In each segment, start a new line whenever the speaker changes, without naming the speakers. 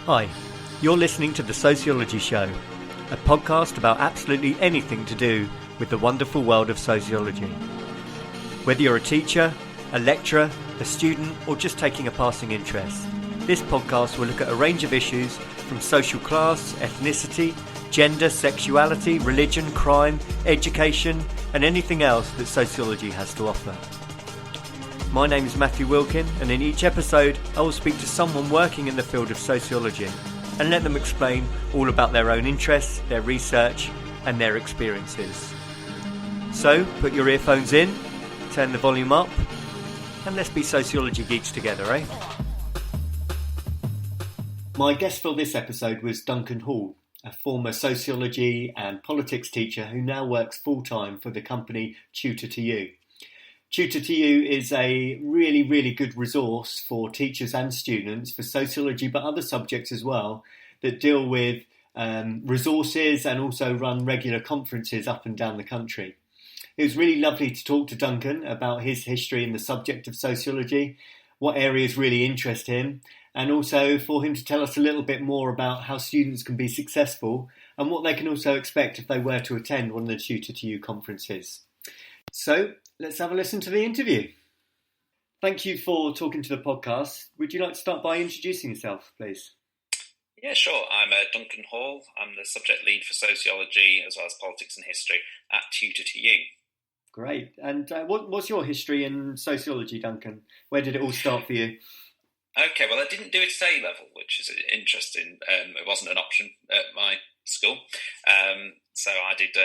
Hi, you're listening to The Sociology Show, a podcast about absolutely anything to do with the wonderful world of sociology. Whether you're a teacher, a lecturer, a student, or just taking a passing interest, this podcast will look at a range of issues from social class, ethnicity, gender, sexuality, religion, crime, education, and anything else that sociology has to offer. My name is Matthew Wilkin, and in each episode I will speak to someone working in the field of sociology and let them explain all about their own interests, their research and their experiences. So put your earphones in, turn the volume up, and let's be sociology geeks together, eh? My guest for this episode was Duncan Hall, a former sociology and politics teacher who now works full-time for the company Tutor2U. Tutor2U is a really good resource for teachers and students for sociology, but other subjects as well, that deal with resources and also run regular conferences up and down the country. It was really lovely to talk to Duncan about his history in the subject of sociology, what areas really interest him, and also for him to tell us a little bit more about how students can be successful and what they can also expect if they were to attend one of the Tutor2U conferences. So, let's have a listen to the interview. Thank you for talking to the podcast. Would you like to start by introducing yourself, please?
Yeah, sure. I'm Duncan Hall. I'm the subject lead for sociology as well as politics and history at Tutor2U.
Great. And what's your history in sociology, Duncan? Where did it all start for you?
Okay, well, I didn't do it at A-level, which is interesting. It wasn't an option at my school. So I did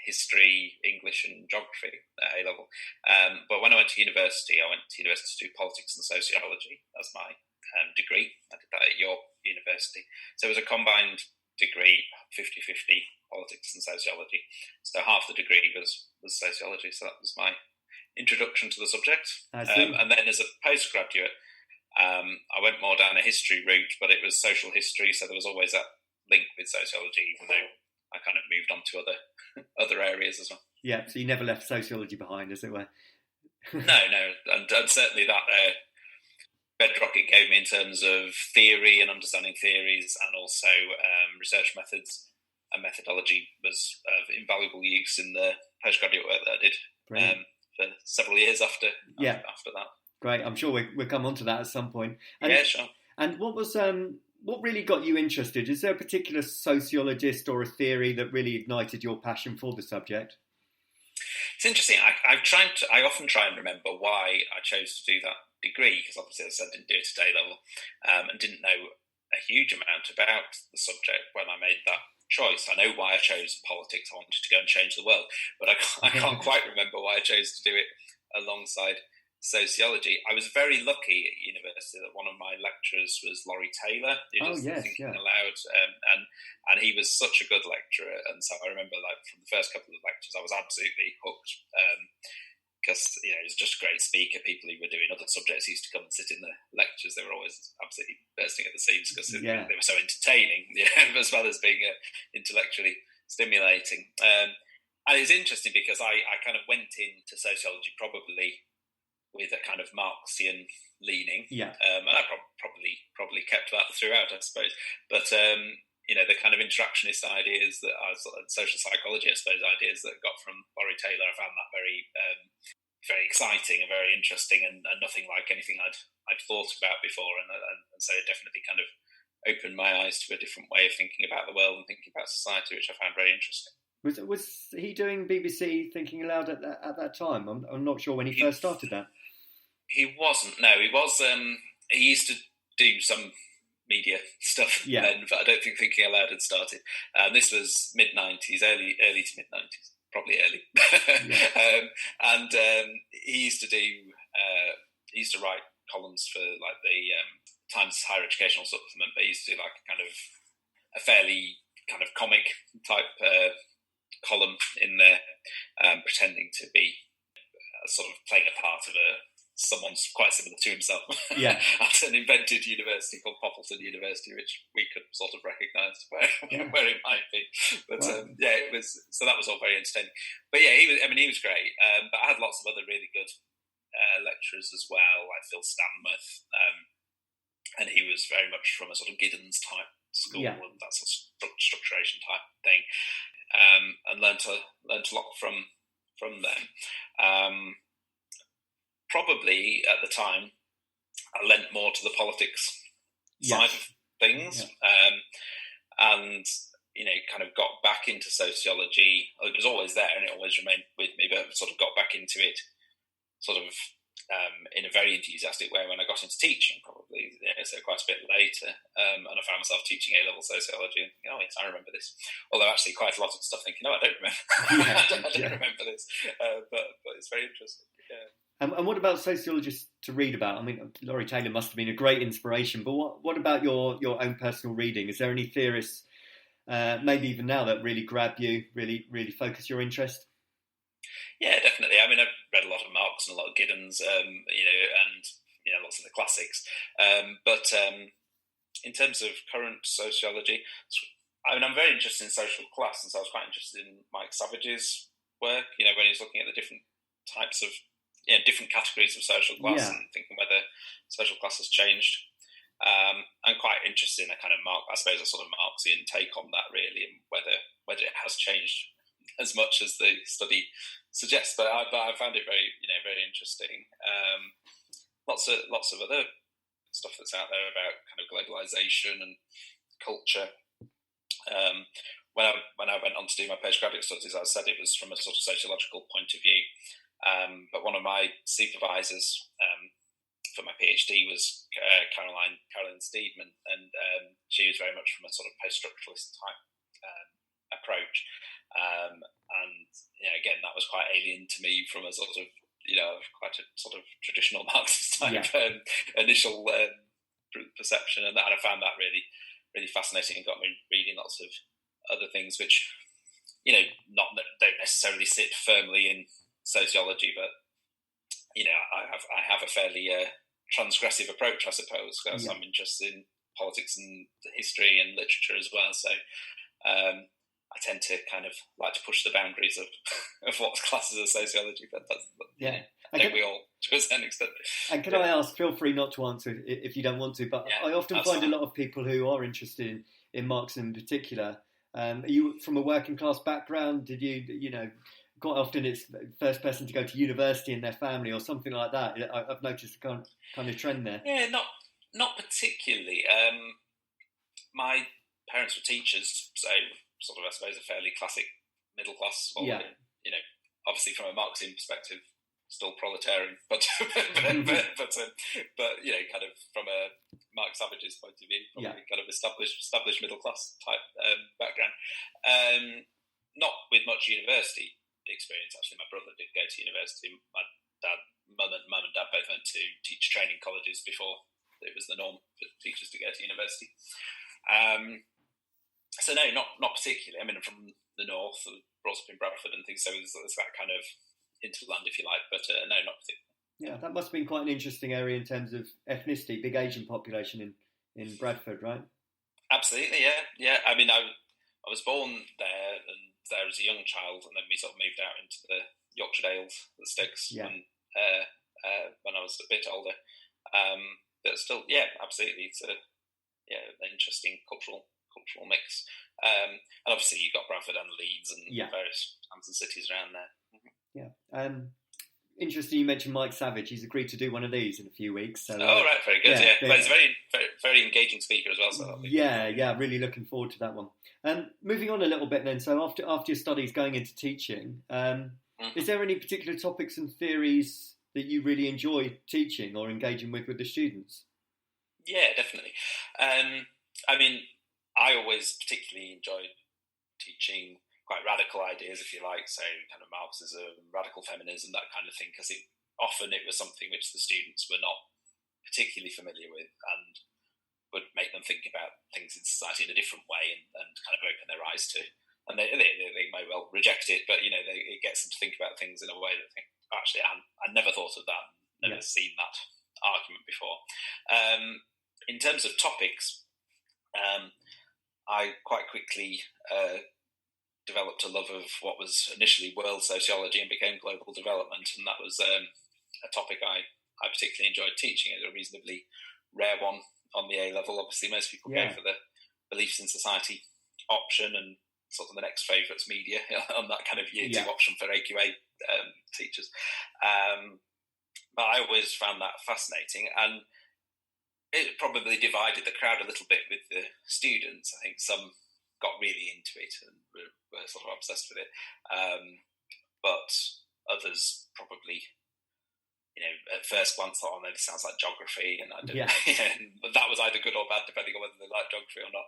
history, English and geography at A-level. But when I went to university to do politics and sociology as my degree. I did that at your university. So it was a combined degree, 50-50 politics and sociology. So half the degree was sociology. So that was my introduction to the subject. And then as a postgraduate, I went more down a history route, but it was social history. So there was always that link with sociology, even though I kind of moved on to other areas as well.
Yeah, so you never left sociology behind, as it were.
No, and certainly that bedrock it gave me in terms of theory and understanding theories, and also research methods and methodology was of invaluable use in the postgraduate work that I did for several years after that. Great,
I'm sure we'll come on to that at some point. And,
yeah, sure.
And what really got you interested? Is there a particular sociologist or a theory that really ignited your passion for the subject?
It's interesting. I often try and remember why I chose to do that degree, because obviously, as I said, I didn't do it at A-level and didn't know a huge amount about the subject when I made that choice. I know why I chose politics. I wanted to go and change the world, but I can't quite remember why I chose to do it alongside sociology. I was very lucky at university that one of my lecturers was Laurie Taylor, who does Thinking Aloud, and he was such a good lecturer. And so I remember, like, from the first couple of lectures, I was absolutely hooked because he was just a great speaker. People who were doing other subjects used to come and sit in the lectures. They were always absolutely bursting at the seams because they were so entertaining, as well as being intellectually stimulating. And it's interesting because I kind of went into sociology probably with a kind of Marxian leaning, and I probably kept that throughout, I suppose. But the kind of interactionist ideas that social psychology, I suppose, ideas that I got from Laurie Taylor, I found that very, very exciting and very interesting, and nothing like anything I'd thought about before, and so it definitely kind of opened my eyes to a different way of thinking about the world and thinking about society, which I found very interesting.
Was he doing BBC Thinking Aloud at that time? I'm not sure when he first started that.
He wasn't. No, he was. He used to do some media stuff then, but I don't think Thinking Aloud had started. This was mid-90s, early to mid-90s, probably early. And he used to do. He used to write columns for like the Times Higher Educational Supplement, but he used to do like a kind of a fairly kind of comic type column in there, pretending to be sort of playing a part of someone's quite similar to himself at an invented university called Poppleton University, which we could sort of recognise where it might be. But it was, so that was all very entertaining. But yeah, he was great. But I had lots of other really good lecturers as well, like Phil Stanmouth, and he was very much from a sort of Giddens type school and that sort of structuration type thing, and learned a lot from them. Probably at the time, I lent more to the politics side of things, and kind of got back into sociology. It was always there, and it always remained with me, but sort of got back into it, sort of in a very enthusiastic way when I got into teaching, probably so quite a bit later, and I found myself teaching A-level sociology and thinking, oh yes, I remember this. Although actually quite a lot of stuff thinking, no, I don't remember. I don't remember this, but it's very interesting. Yeah.
And what about sociologists to read about? I mean, Laurie Taylor must have been a great inspiration, but what about your own personal reading? Is there any theorists, maybe even now, that really grab you, really focus your interest?
Yeah, definitely. I mean, I've read a lot of Marx and a lot of Giddens, and lots of the classics. But in terms of current sociology, I mean, I'm very interested in social class, and so I was quite interested in Mike Savage's work. When he's looking at the different types of different categories of social class and thinking whether social class has changed. I'm quite interested in a kind of a sort of Marxian take on that, really, and whether it has changed as much as the study suggests. But I found it very interesting. Lots of other stuff that's out there about kind of globalization and culture. When I went on to do my postgraduate studies, I said it was from a sort of sociological point of view. But one of my supervisors for my PhD was Caroline Steedman, and she was very much from a sort of post-structuralist type approach. And again, that was quite alien to me from a sort of quite a sort of traditional Marxist type initial perception, and I found that really fascinating and got me reading lots of other things which don't necessarily sit firmly in sociology, but I have a fairly transgressive approach, I suppose, because I'm interested in politics and history and literature as well. So I tend to kind of like to push the boundaries of what's classed as sociology, but I think we all, to a certain extent.
And can I ask, feel free not to answer if you don't want to, but I often find a lot of people who are interested in Marxism in particular. Are you from a working class background? Did you quite often it's first person to go to university in their family or something like that? I've noticed a kind of trend there.
Yeah, not particularly. My parents were teachers, so sort of, I suppose, a fairly classic middle class. Obviously from a Marxian perspective, still proletarian, but kind of from a Mark Savage's point of view, probably kind of established middle class type background. Not with much university experience, actually. My brother did go to university. My mum and dad both went to teacher training colleges before it was the norm for teachers to go to university. So no, not particularly. I mean, I'm from the north, brought up in Bradford and things, so there's that kind of hinterland, if you like, but no, not particularly.
Yeah, that must have been quite an interesting area in terms of ethnicity, big Asian population in Bradford, right?
Absolutely, yeah. I mean, I was born there as a young child, and then we sort of moved out into the Yorkshire Dales, the sticks, when I was a bit older. But still, absolutely, it's an interesting cultural mix. And obviously you've got Bradford and Leeds and various towns and cities around there.
Yeah. Interesting you mentioned Mike Savage. He's agreed to do one of these in a few weeks. So,
right, very good. Yeah. But he's a very, very, very engaging speaker as well. So
really looking forward to that one. Moving on a little bit then. So after your studies going into teaching, is there any particular topics and theories that you really enjoy teaching or engaging with the students?
Yeah, definitely. I mean, I always particularly enjoyed teaching quite radical ideas, if you like, so kind of Marxism, radical feminism, that kind of thing, because often it was something which the students were not particularly familiar with and would make them think about things in society in a different way and kind of open their eyes to. And they may well reject it, but it gets them to think about things in a way that actually I never thought of that, never seen that argument before. In terms of topics, I quite quickly developed a love of what was initially world sociology and became global development, and that was a topic I particularly enjoyed teaching. It's a reasonably rare one on the A level. Obviously, most people
Yeah.
go for the beliefs in society option and sort of the next favourites media on that kind of year 2 option for AQA teachers. But I always found that fascinating, and it probably divided the crowd a little bit with the students. I think some got really into it and were sort of obsessed with it, but others probably, at first glance thought, "Oh, no, this sounds like geography," and I didn't. That was either good or bad, depending on whether they liked geography or not,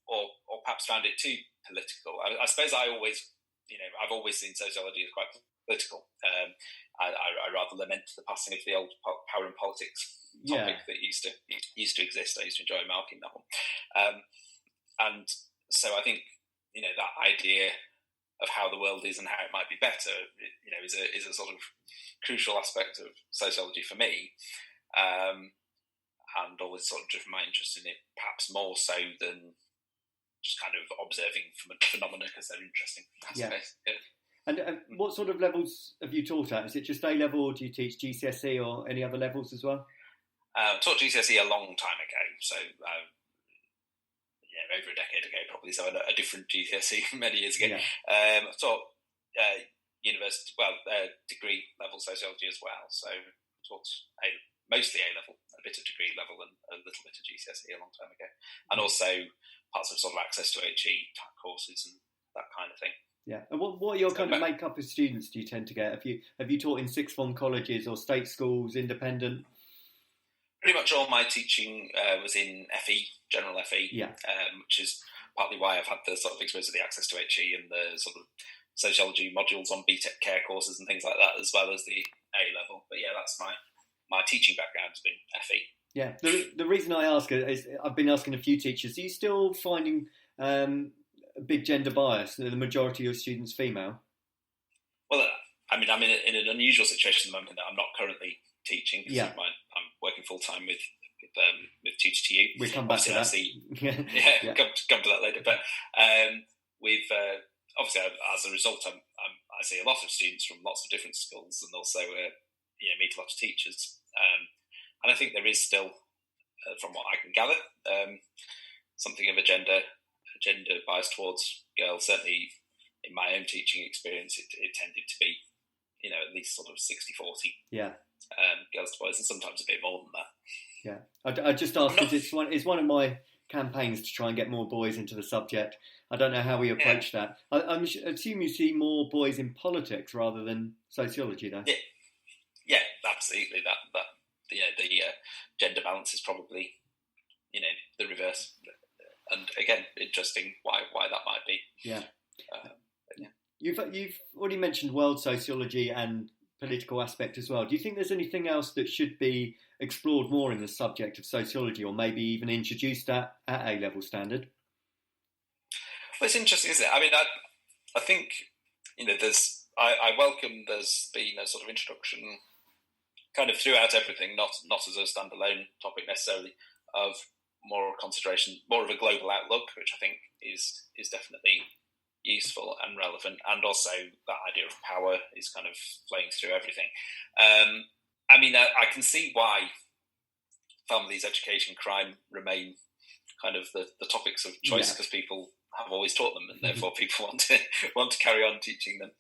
or perhaps found it too political. I suppose I always, I've always seen sociology as quite political. I rather lament the passing of the old power and politics topic that used to exist. I used to enjoy marking that one, and so I think that idea of how the world is and how it might be better, is a sort of crucial aspect of sociology for me, and always sort of driven my interest in it, perhaps more so than just kind of observing phenomena because they're interesting. And
what sort of levels have you taught at? Is it just A level, or do you teach GCSE or any other levels as well?
Taught GCSE a long time ago, so over a decade ago probably, so a different GCSE many years ago. I've taught university, degree level sociology as well, so taught mostly A level, a bit of degree level, and a little bit of GCSE a long time ago, and also parts of sort of access to HE type courses and that kind of thing.
Yeah, and what are your kind of makeup of students do you tend to get? Have you taught in sixth form colleges or state schools, independent?
Pretty much all my teaching was in FE, general FE, which is partly why I've had the sort of experience of the access to HE and the sort of sociology modules on BTEC care courses and things like that, as well as the A level. But that's my teaching background has been FE.
Yeah, the reason I ask is I've been asking a few teachers, are you still finding a big gender bias? The majority of students female?
Well, I'm in an unusual situation at the moment that I'm not currently teaching. I'm working full time with Tutor2U.
We'll come back to that.
Come to that later. But we've obviously, as a result, I see a lot of students from lots of different schools, and also meet a lot of teachers. And I think there is still, from what I can gather, something of a gender bias towards girls. Certainly, in my own teaching experience, it tended to be, at least sort of 60-40. Girls to boys, and sometimes a bit more than that.
Yeah, I just asked because it's one of my campaigns to try and get more boys into the subject. I don't know how we approach that. I assume you see more boys in politics rather than sociology, though.
Yeah, absolutely. That the gender balance is probably the reverse, and again, interesting why that might be.
You've already mentioned world sociology and political aspect as well. Do you think there's anything else that should be explored more in the subject of sociology, or maybe even introduced at A-level standard?
Well, it's interesting, isn't it? I mean, I think I welcome there's been a sort of introduction kind of throughout everything, not as a standalone topic necessarily, of more consideration, more of a global outlook, which I think is definitely useful and relevant, and also that idea of power is kind of flowing through everything. I can see why families, education, crime remain kind of the topics of choice, because people have always taught them, and therefore people want to carry on teaching them.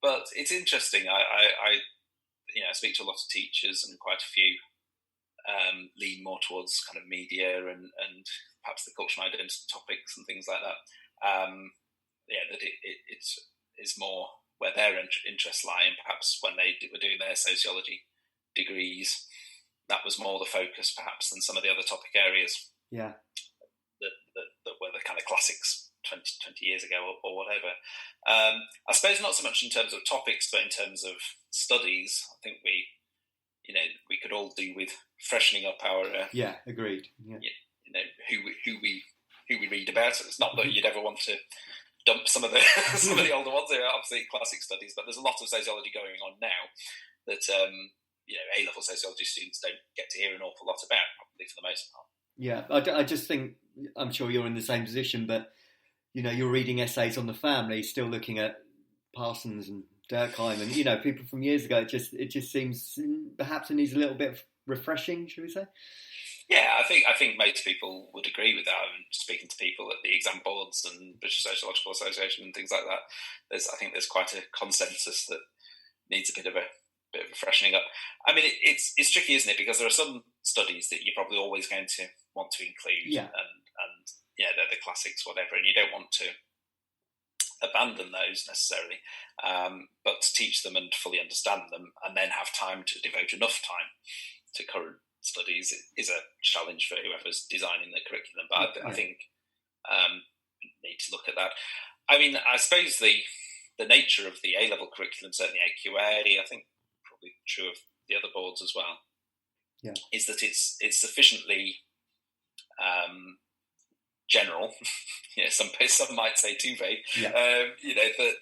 But it's interesting. I speak to a lot of teachers, and quite a few lean more towards kind of media and perhaps the cultural identity topics and things like that. That it's more where their interests lie, and perhaps when they were doing their sociology degrees, that was more the focus perhaps than some of the other topic areas. That were the kind of classics 20 years ago or whatever. I suppose not so much in terms of topics, but in terms of studies. I think we could all do with freshening up our
agreed.
Who we read about. It's not that you'd ever want to dump some of the older ones. They're absolutely classic studies, but there's a lot of sociology going on now that A-level sociology students don't get to hear an awful lot about, probably for the most part.
Yeah, I just think, I'm sure you're in the same position, but you're reading essays on the family, still looking at Parsons and Durkheim and people from years ago. It just seems perhaps it needs a little bit of refreshing, should we say?
Yeah, I think most people would agree with that. I'm speaking to people at the exam boards and British Sociological Association and things like that. I think there's quite a consensus that needs a bit of a freshening up. I mean, it's tricky, isn't it? Because there are some studies that you're probably always going to want to include, and they're the classics, whatever, and you don't want to abandon those necessarily, but to teach them and fully understand them, and then have time to devote enough time to current studies is a challenge for whoever's designing the curriculum. But I think need to look at that. I mean, I suppose the nature of the A-level curriculum, certainly AQA, I think probably true of the other boards as well, is that it's sufficiently general. Some might say too vague. That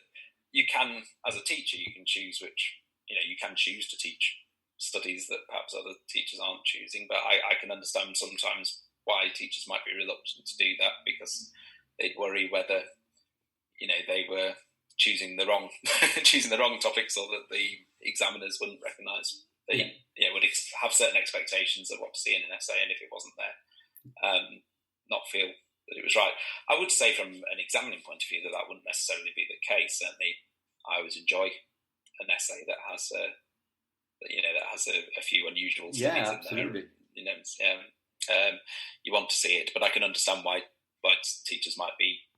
you can, as a teacher, you can choose you can choose to teach studies that perhaps other teachers aren't choosing. But I can understand sometimes why teachers might be reluctant to do that, because they'd worry whether they were choosing the wrong topics, or that the examiners wouldn't recognise. They would have certain expectations of what to see in an essay, and if it wasn't there, not feel that it was right. I would say from an examining point of view that wouldn't necessarily be the case. Certainly, I always enjoy an essay that has a few unusual studies in there. You want to see it, but I can understand why teachers might be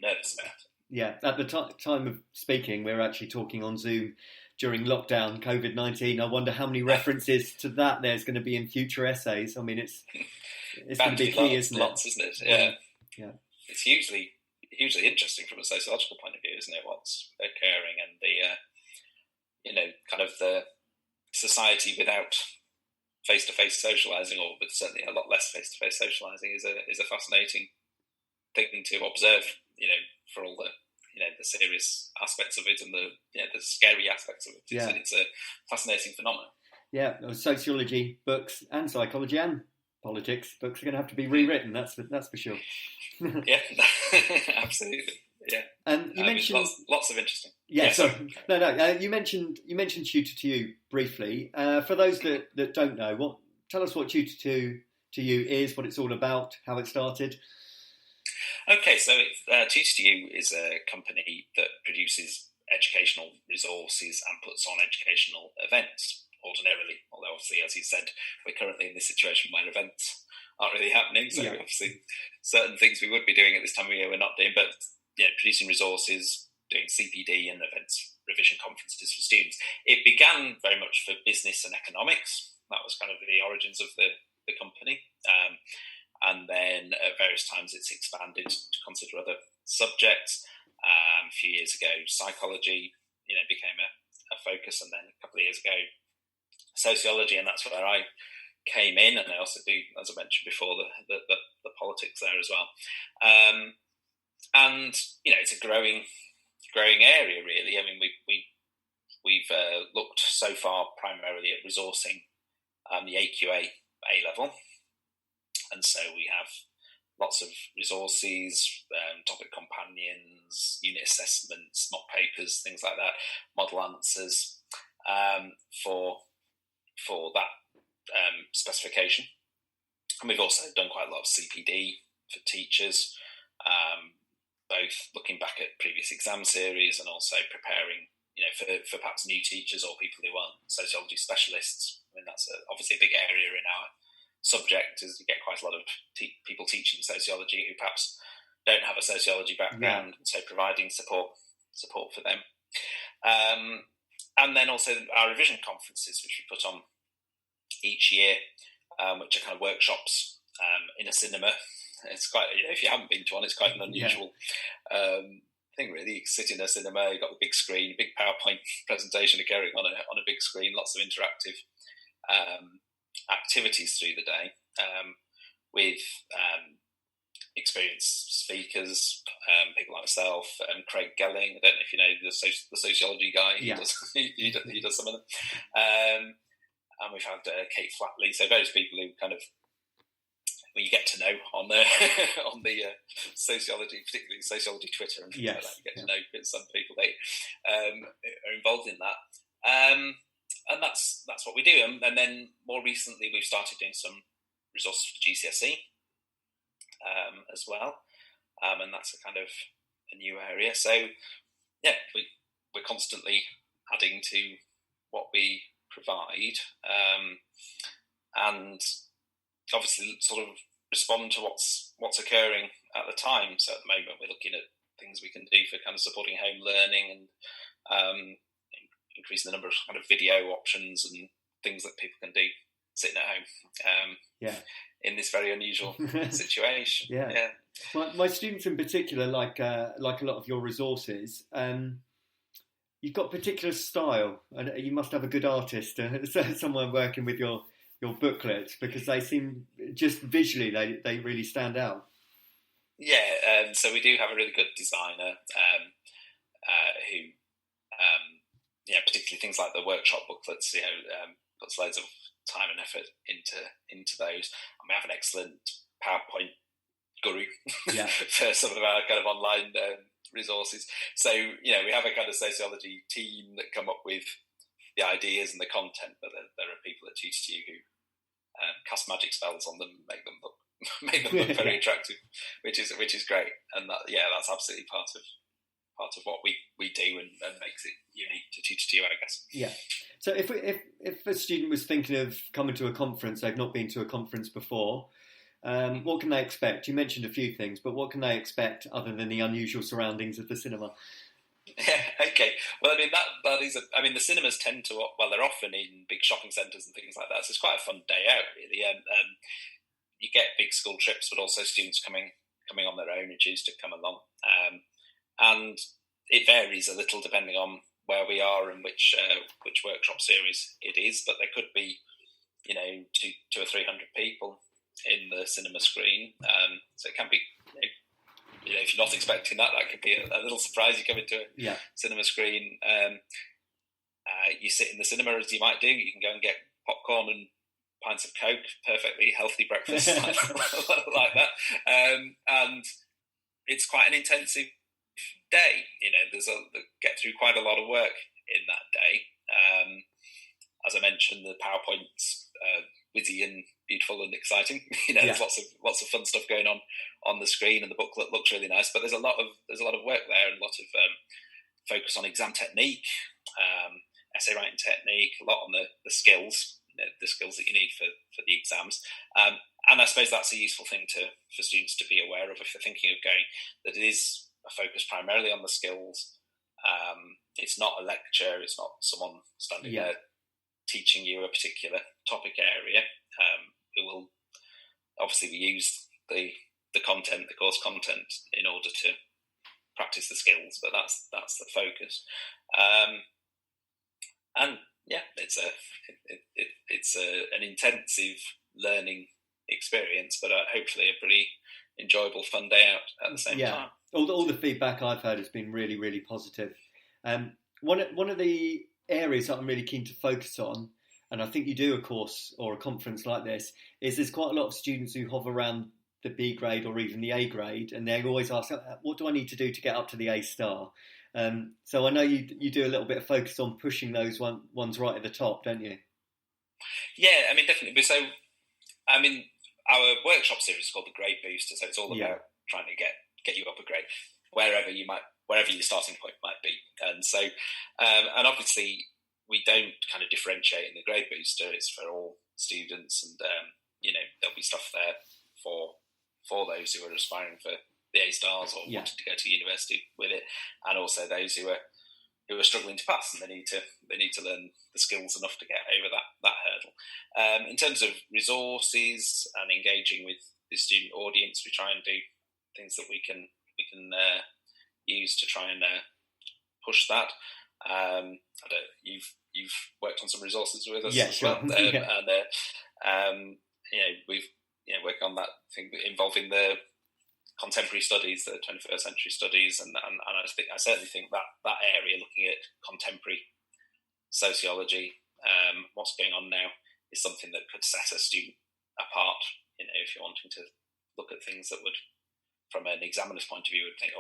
nervous about it.
Yeah, at the time of speaking, we're actually talking on Zoom during lockdown, COVID-19. I wonder how many references to that there's going to be in future essays. I mean, it's going to be key, isn't it?
Lots, isn't it? Yeah. It's hugely interesting from a sociological point of view, isn't it? What's occurring, and the kind of the society without face-to-face socialising, or with certainly a lot less face-to-face socialising, is a fascinating thing to observe. For all the the serious aspects of it and the scary aspects of it. It's a fascinating phenomenon. Yeah,
sociology books and psychology and politics books are going to have to be rewritten. That's for sure.
Yeah, absolutely. Yeah,
and you mentioned
lots of interesting.
Yeah, sorry. No. You mentioned Tutor2U briefly. For those that don't know, tell us what Tutor2U is, what it's all about, how it started.
Okay, so Tutor2U is a company that produces educational resources and puts on educational events ordinarily. Although obviously, as you said, we're currently in this situation where events aren't really happening. So obviously, certain things we would be doing at this time of year we're not doing. But producing resources, doing CPD and events, revision conferences for students. It began very much for business and economics. That was kind of the origins of the company. And then at various times it's expanded to consider other subjects. A few years ago, psychology, became a focus, and then a couple of years ago, sociology, and that's where I came in. And I also do, as I mentioned before, the politics there as well. And it's a growing area, really. I mean, we've looked so far primarily at resourcing the AQA A-level. And so we have lots of resources, topic companions, unit assessments, mock papers, things like that, model answers for that specification. And we've also done quite a lot of CPD for teachers, both looking back at previous exam series and also preparing, for perhaps new teachers or people who aren't sociology specialists. I mean, that's obviously a big area in our subject, is you get quite a lot of people teaching sociology who perhaps don't have a sociology background, and so providing support for them. And then also our revision conferences, which we put on each year, which are kind of workshops in a cinema. It's quite, if you haven't been to one, it's quite an unusual thing, really. You sit in a cinema, you've got the big screen, big PowerPoint presentation occurring on a big screen, lots of interactive activities through the day, with experienced speakers, people like myself, Craig Gelling. I don't know if you know the sociology guy. He does some of them. And we've had Kate Flatley. So various people who kind of you get to know on the sociology, particularly sociology Twitter and things like that. You get to know some people. They are involved in that. that's what we do. And then more recently, we've started doing some resources for GCSE as well, and that's a kind of a new area. So yeah, we're constantly adding to what we provide, and obviously sort of respond to what's occurring at the time. So at the moment, we're looking at things we can do for kind of supporting home learning and increasing the number of kind of video options and things that people can do sitting at home. In this very unusual situation.
Yeah. My students in particular like a lot of your resources. You've got particular style, and you must have a good artist, someone working with your booklets, because they seem, just visually, they really stand out.
Yeah, so we do have a really good designer who, particularly things like the workshop booklets, puts loads of time and effort into those. And we have an excellent PowerPoint guru for some of our kind of online resources. So, we have a kind of sociology team that come up with the ideas and the content, but there are people at Tutor2U who cast magic spells on them and make them look very attractive, which is great. And that's absolutely part of what we do and makes it unique to Tutor2U, I guess.
Yeah. So if a student was thinking of coming to a conference, they've not been to a conference before, what can they expect? You mentioned a few things, but what can they expect other than the unusual surroundings of the cinema?
Okay. Well, that is. The cinemas tend to. Well, they're often in big shopping centres and things like that. So it's quite a fun day out, really. You get big school trips, but also students coming on their own who choose to come along. And it varies a little depending on where we are and which workshop series it is. But there could be, 200 or 300 people in the cinema screen. So it can be. If you're not expecting that could be a little surprise. You come into a cinema screen, you sit in the cinema as you might do. You can go and get popcorn and pints of Coke, perfectly healthy breakfast like that. And it's quite an intensive day. They get through quite a lot of work in that day. As I mentioned, the PowerPoint's witty and beautiful and exciting. There's lots of fun stuff going on the screen, and the booklet looks really nice. But there's a lot of work there, and a lot of focus on exam technique, essay writing technique, a lot on the skills, the skills that you need for the exams. And I suppose that's a useful thing for students to be aware of if they're thinking of going. That it is a focus primarily on the skills. It's not a lecture. It's not someone standing there teaching you a particular topic area. We use the content, the course content, in order to practice the skills, but that's the focus. It's an intensive learning experience, but hopefully a pretty enjoyable, fun day out at the same time.
All the feedback I've heard has been really, really positive. One of the areas that I'm really keen to focus on, and I think you do a course or a conference like this, is there's quite a lot of students who hover around the B grade or even the A grade, and they always ask, what do I need to do to get up to the A star? So I know you do a little bit of focus on pushing those ones right at the top, don't you?
Yeah, definitely. So, our workshop series is called the Grade Booster, so it's all about trying to get you up a grade, wherever your starting point might be. And so, and obviously, we don't kind of differentiate in the Grade Booster. It's for all students, and there'll be stuff there for those who are aspiring for the A stars or wanting to go to university with it, and also those who are struggling to pass and they need to learn the skills enough to get over that hurdle. In terms of resources and engaging with the student audience, we try and do things that we can use to try and push that. You've worked on some resources with us as well, and we've worked on that thing involving the contemporary studies, the 21st century studies, and I certainly think that area, looking at contemporary sociology, what's going on now, is something that could set a student apart. If you're wanting to look at things that would, from an examiner's point of view, would think,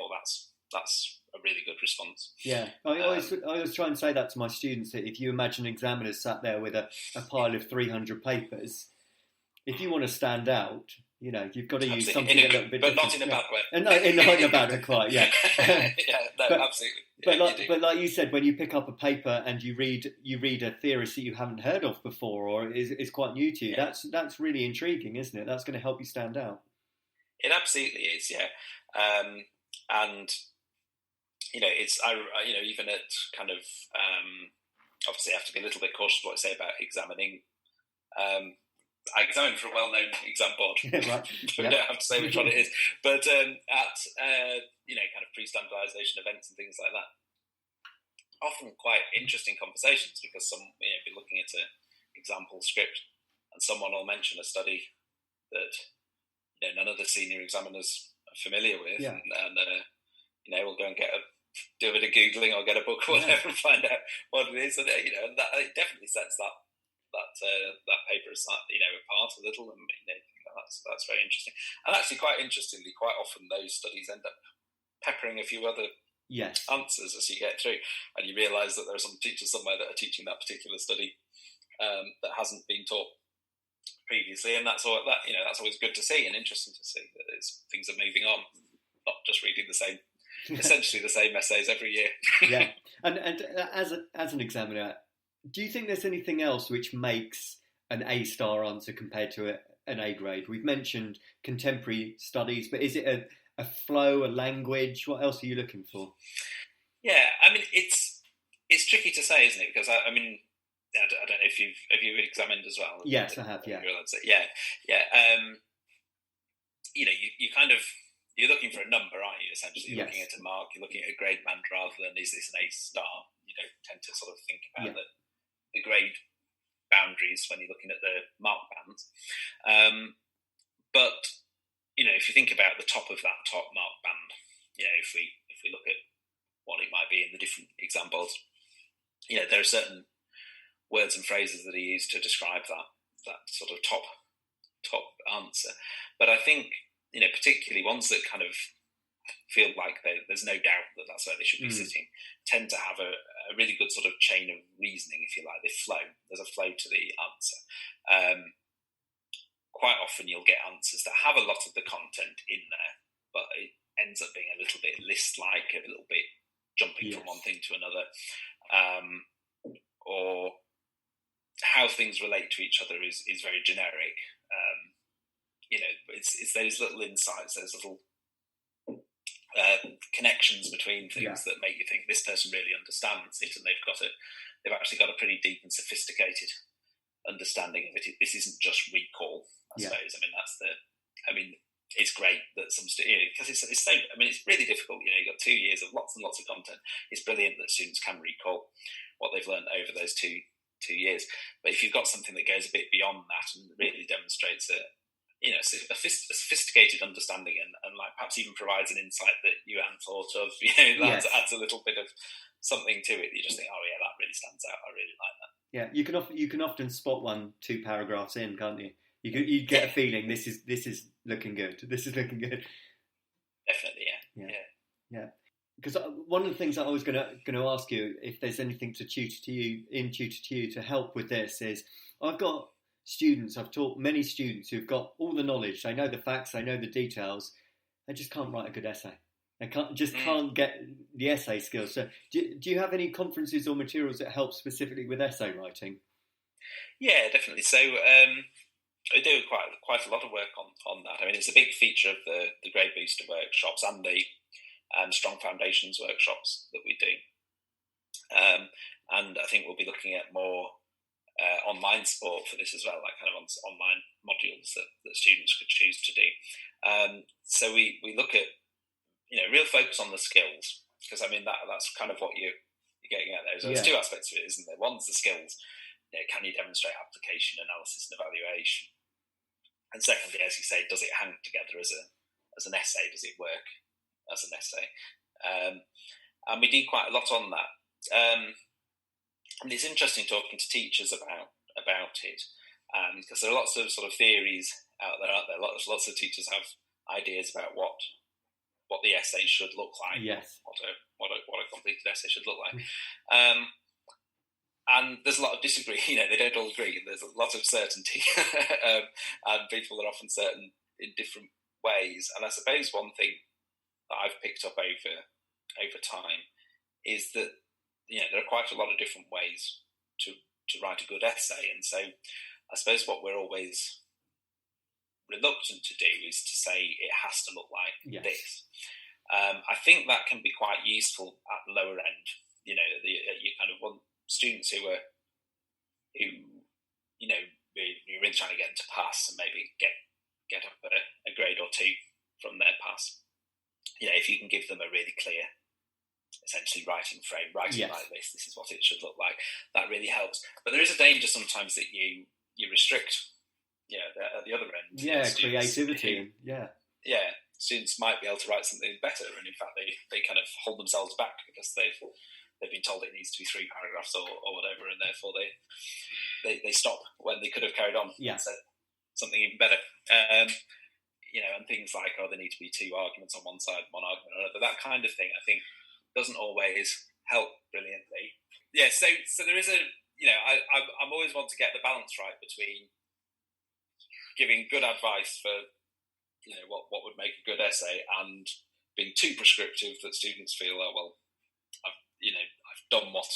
that's a really good response.
Yeah, I always try and say that to my students, that if you imagine examiners sat there with a pile of 300 papers, if you want to stand out, you've got to use something a little bit
but
different.
Not in a bad way.
And not in a bad way, quite, yeah.
Absolutely.
But like you said, when you pick up a paper and you read a theorist that you haven't heard of before or is quite new to you, that's really intriguing, isn't it? That's going to help you stand out.
It absolutely is, yeah. And it's even at kind of obviously I have to be a little bit cautious what I say about examining. I examined for a well-known exam board.
Right.
I don't have to say which one it is, but at kind of pre-standardisation events and things like that, often quite interesting conversations because be looking at an example script and someone will mention a study that none of the senior examiners are familiar with, and we'll go and do a bit of googling or get a book or whatever and find out what it is, and that it definitely sets that paper apart a little, and that's very interesting. And actually, quite interestingly, quite often those studies end up peppering a few other answers as you get through, and you realise that there are some teachers somewhere that are teaching that particular study that hasn't been taught previously, and that's always good to see and interesting to see that things are moving on, not just reading the same, essentially the same essays every year.
Yeah, and as an examiner, do you think there's anything else which makes an A-star answer compared to an A grade? We've mentioned contemporary studies, but is it a flow, a language? What else are you looking for?
Yeah, I mean, it's tricky to say, isn't it? Because I don't know if you've examined as well.
Yes, I have. Yeah.
You're looking for a number, aren't you? Essentially, you're looking at a mark. You're looking at a grade band rather than is this an A-star? You don't tend to sort of think about the grade boundaries when you're looking at the mark bands. But if you think about the top of that top mark band, if we look at what it might be in the different exam boards, there are certain words and phrases that are used to describe that sort of top answer. But I think particularly ones that kind of feel like there's no doubt that that's where they should be sitting, tend to have a really good sort of chain of reasoning, if you like. They flow. There's a flow to the answer. Quite often you'll get answers that have a lot of the content in there, but it ends up being a little bit list-like, a little bit jumping from one thing to another, or how things relate to each other is very generic. It's those little insights, those little connections between things that make you think this person really understands it, and they've actually got a pretty deep and sophisticated understanding of it. This isn't just recall, I suppose. I mean, it's great that some because it's so. I mean, it's really difficult. You've got 2 years of lots and lots of content. It's brilliant that students can recall what they've learned over those two years. But if you've got something that goes a bit beyond that and really demonstrates a sophisticated understanding and like perhaps even provides an insight that you hadn't thought of, adds a little bit of something to it. You just think, oh yeah, that really stands out. I really like that. Yeah,
you can often spot 1-2 paragraphs in, can't you? You get a feeling this is looking good. This is looking good.
Definitely, yeah.
Because one of the things that I was going to ask you, if there's anything to Tutor2U to help with this, is I've taught many students who've got all the knowledge, they know the facts, they know the details, they just can't write a good essay. They can't get the essay skills. So do you have any conferences or materials that help specifically with essay writing?
Yeah, definitely. So I do quite a lot of work on that. I mean, it's a big feature of the Grade Booster workshops and the Strong Foundations workshops that we do. And I think we'll be looking at more online support for this as well, like kind of online modules that students could choose to do. So we look at real focus on the skills, because I mean that's kind of what you're getting at there. So there's two aspects of it, isn't there? One's the skills. Can you demonstrate application, analysis, and evaluation? And secondly, as you say, does it hang together as an essay? Does it work as an essay? And we do quite a lot on that. And it's interesting talking to teachers about it, because there are lots of sort of theories out there, aren't there? Lots of teachers have ideas about what what the essay should look like.
Yes.
What a completed essay should look like. And there's a lot of disagree. They don't all agree. There's a lot of certainty, and people are often certain in different ways. And I suppose one thing that I've picked up over time is that there are quite a lot of different ways to write a good essay, and so I suppose what we're always reluctant to do is to say it has to look like this. I think that can be quite useful at the lower end. You kind of want students who are you're really trying to get them to pass and maybe get up a grade or two from their pass. If you can give them a really clear, essentially writing frame, like this is what it should look like, that really helps. But there is a danger sometimes that you restrict, at the other end.
Creativity.
Students might be able to write something better, and in fact they kind of hold themselves back because they've been told it needs to be 3 paragraphs or whatever, and therefore they stop when they could have carried on and said something even better. And things like, they need to be 2 arguments on one side, 1 argument on another. That kind of thing, I think, doesn't always help brilliantly. Yeah, so there is I'm always want to get the balance right between giving good advice for, what would make a good essay, and being too prescriptive that students feel, I've done what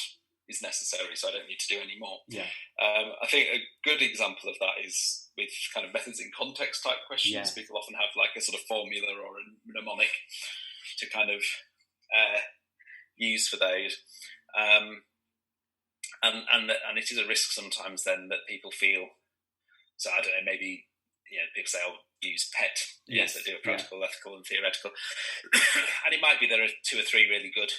is necessary, so I don't need to do any more. I think a good example of that is with kind of methods in context type questions. People often have like a sort of formula or a mnemonic to kind of use for those, and it is a risk sometimes then that people feel. So I don't know, maybe people say, "I'll use PET." Yes, they do a practical, ethical, and theoretical, and it might be there are 2 or 3 really good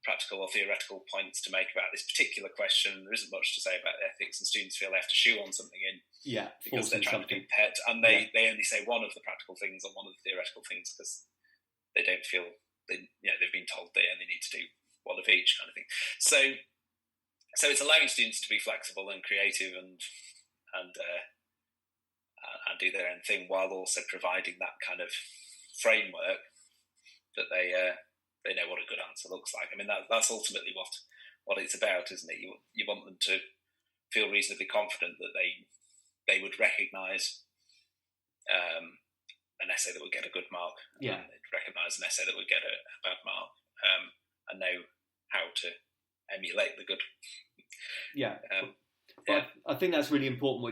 practical or theoretical points to make about this particular question. There isn't much to say about ethics, and students feel they have to shoehorn something in because they're trying to do PET, and they only say one of the practical things or one of the theoretical things because they don't feel they've been told they only need to do one of each kind of thing. So it's allowing students to be flexible and creative and do their own thing, while also providing that kind of framework that they know what a good answer looks like. I mean, that's ultimately what it's about, isn't it? You want them to feel reasonably confident that they would recognise an essay that would get a good mark, and they'd recognise an essay that would get a bad mark, and know how to emulate the good.
I think that's really important.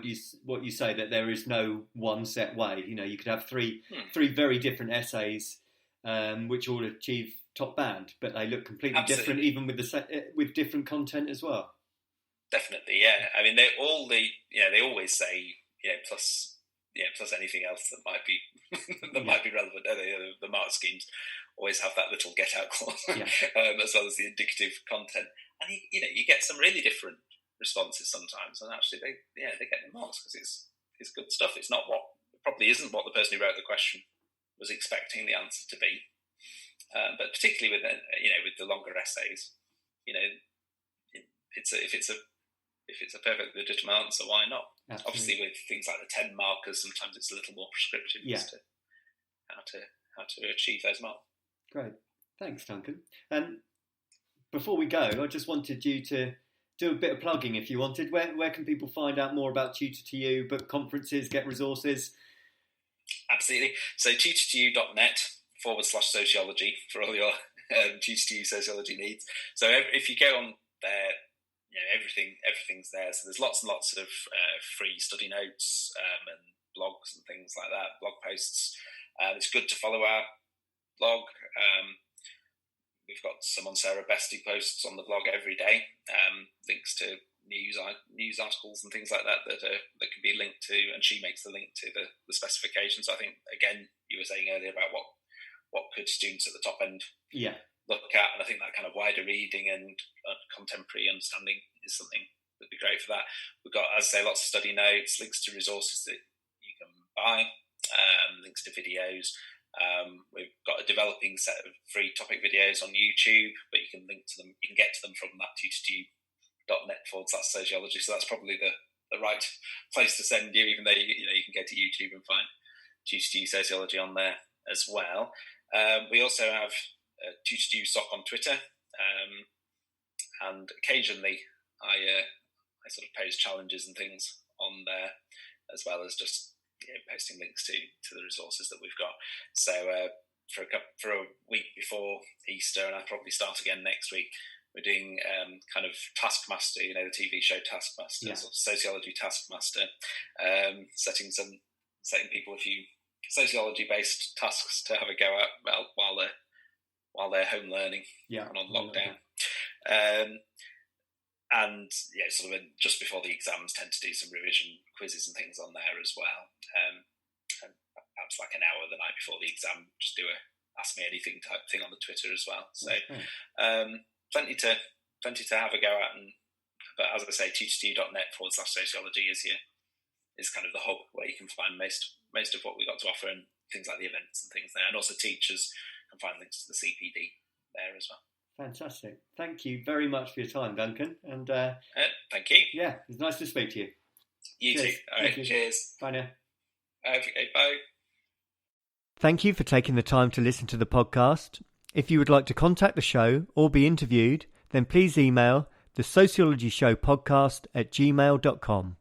What you say, that there is no one set way. You could have three very different essays, which all achieve top band, but they look completely different, even with different content as well.
Definitely, yeah. I mean, they always say plus anything else that might be might be relevant. The mark schemes always have that little get out clause, as well as the indicative content, and you get some really different responses sometimes, and actually they get the marks because it's good stuff. It's not probably isn't what the person who wrote the question was expecting the answer to be. But particularly with the longer essays, if it's a perfectly legitimate answer, why not? Absolutely. Obviously, with things like the 10 markers, sometimes it's a little more prescriptive as to how to achieve those marks.
Great, thanks, Duncan. And before we go, I just wanted you to do a bit of plugging, if you wanted. Where can people find out more about Tutor2U, book conferences, get resources?
Absolutely. So tutor2u.net/sociology for all your Tutor2U sociology needs. So if you go on there, everything's there. So there's lots and lots of free study notes and blogs and things like that, blog posts. It's good to follow our blog. We've got some on Sarah Bestie posts on the blog every day, links to news articles and things like that can be linked to, and she makes the link to the specifications. I think, again, you were saying earlier about what could students at the top end look at, and I think that kind of wider reading and contemporary understanding is something that'd be great for that. We've got, as I say, lots of study notes, links to resources that you can buy, links to videos. We've got a developing set of free topic videos on YouTube, but you can link to them. You can get to them from that tutor2u.net/sociology. So that's probably the right place to send you, even though you can go to YouTube and find Tutor2U sociology on there as well. We also have Tutor2U Soc on Twitter, and occasionally I sort of post challenges and things on there, as well as just posting links to the resources that we've got. So for a week before Easter, and I'll probably start again next week, we're doing kind of Taskmaster, the TV show Taskmaster, sort of sociology Taskmaster, setting people a few sociology-based tasks to have a go at while they're home learning and on lockdown. And sort of just before the exams, tend to do some revision quizzes and things on there as well. And perhaps like an hour the night before the exam, just do a ask me anything type thing on the Twitter as well. So plenty to have a go at. But as I say, tutor2u.net/sociology is kind of the hub where you can find most of what we got to offer, and things like the events and things there. And also teachers can find links to the CPD there as well.
Fantastic. Thank you very much for your time, Duncan. And
thank you.
Yeah, it was nice to speak to you.
You
cheers.
too. All right, cheers.
Bye now.
Okay, bye.
Thank you for taking the time to listen to the podcast. If you would like to contact the show or be interviewed, then please email the sociologyshowpodcast@gmail.com.